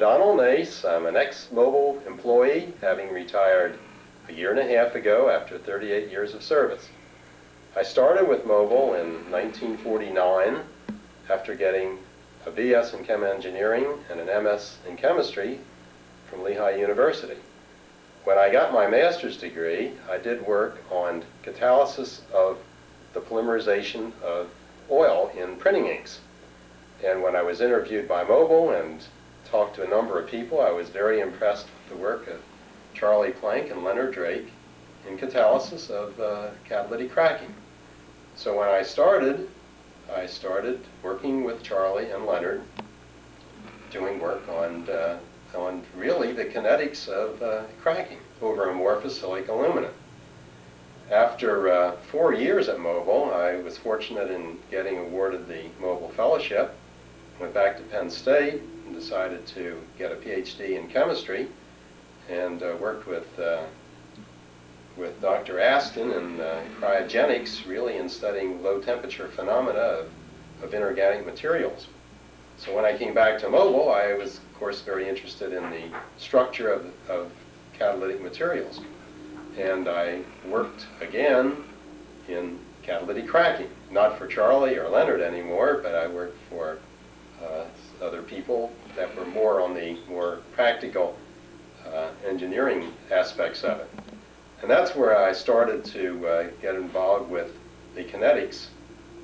Donald Nace. I'm an ex-Mobil employee, having retired a year and a half ago after 38 years of service. I started with Mobil in 1949 after getting a BS in Chem Engineering and an MS in Chemistry from Lehigh University. When I got my master's degree, I did work on catalysis of the polymerization of oil in printing inks. And when I was interviewed by Mobil and talked to a number of people, I was very impressed with the work of Charlie Plank and Leonard Drake in catalysis of catalytic cracking. So when I started working with Charlie and Leonard, doing work on really the kinetics of cracking over amorphous silica aluminum. After 4 years at Mobil, I was fortunate in getting awarded the Mobil Fellowship. Went back to Penn State and decided to get a PhD in chemistry, and worked with Dr. Aston in cryogenics, really in studying low temperature phenomena of inorganic materials. So when I came back to Mobil, I was, of course, very interested in the structure of catalytic materials. And I worked again in catalytic cracking, not for Charlie or Leonard anymore, but I worked for other people that were more on the more practical engineering aspects of it. And that's where I started to get involved with the kinetics,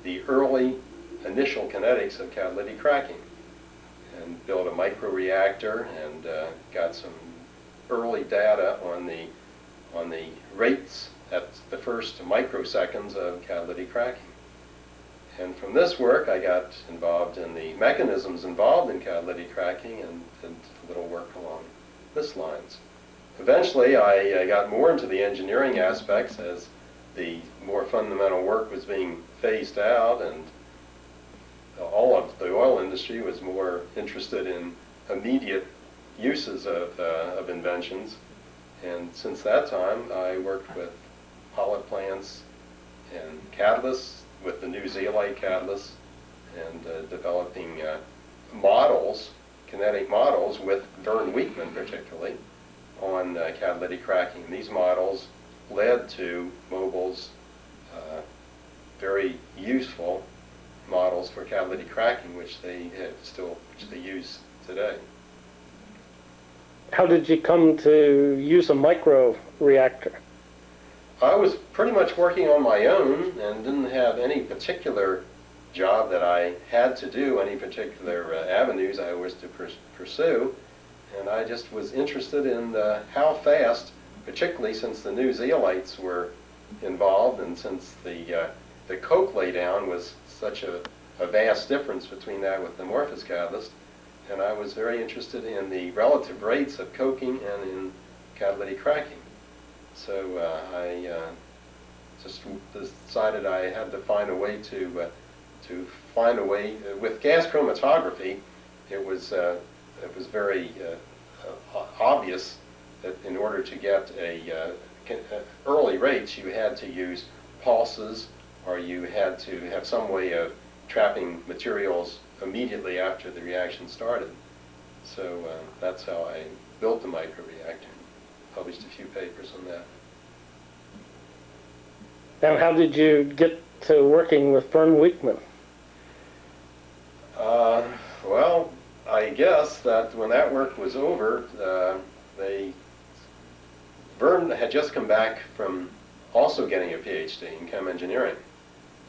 the early initial kinetics of catalytic cracking, and built a microreactor and got some early data on the rates at the first microseconds of catalytic cracking. And from this work, I got involved in the mechanisms involved in catalytic cracking and did a little work along this lines. Eventually, I got more into the engineering aspects as the more fundamental work was being phased out, and all of the oil industry was more interested in immediate uses of inventions. And since that time, I worked with pilot plants and catalysts, with the new zeolite catalysts, and developing models, kinetic models, with Vern Wheatman particularly, on catalytic cracking. These models led to Mobil's very useful models for catalytic cracking, which they use today. How did you come to use a microreactor? I was pretty much working on my own and didn't have any particular job that I had to do, any particular avenues I was to pursue. And I just was interested in how fast, particularly since the new zeolites were involved, and since the coke laydown was such a vast difference between that with the amorphous catalyst. And I was very interested in the relative rates of coking and in catalytic cracking. So I just decided I had to find a way with gas chromatography. It was very obvious that in order to get early rates, you had to use pulses, or you had to have some way of trapping materials immediately after the reaction started. So that's how I built the microreactor. Published a few papers on that. And how did you get to working with Vern Wheatman? Well, I guess that when that work was over, Vern had just come back from also getting a PhD in chem engineering,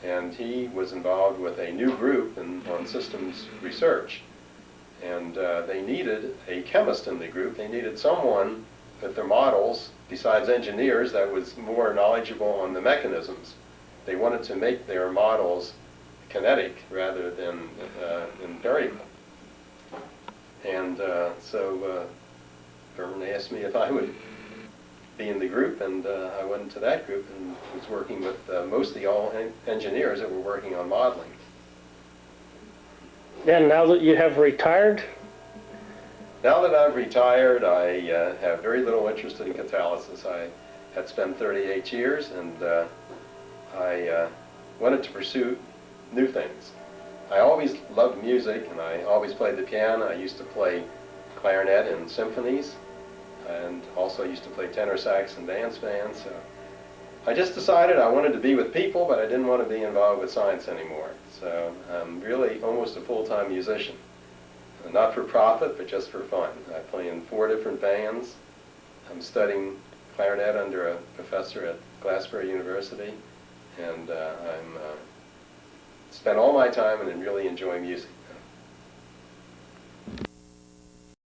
and he was involved with a new group on systems research, and they needed a chemist in the group. They needed someone with their models, besides engineers, that was more knowledgeable on the mechanisms. They wanted to make their models kinetic rather than empirical. And so Vern asked me if I would be in the group, and I went into that group and was working with mostly all engineers that were working on modeling. And now that you have retired? Now that I've retired, I have very little interest in catalysis. I had spent 38 years, and I wanted to pursue new things. I always loved music, and I always played the piano. I used to play clarinet in symphonies, and also used to play tenor sax in dance bands. So I just decided I wanted to be with people, but I didn't want to be involved with science anymore. So I'm really almost a full-time musician. Not for profit, but just for fun. I play in 4 different bands. I'm studying clarinet under a professor at Glasgow University, and I'm spend all my time and really enjoy music.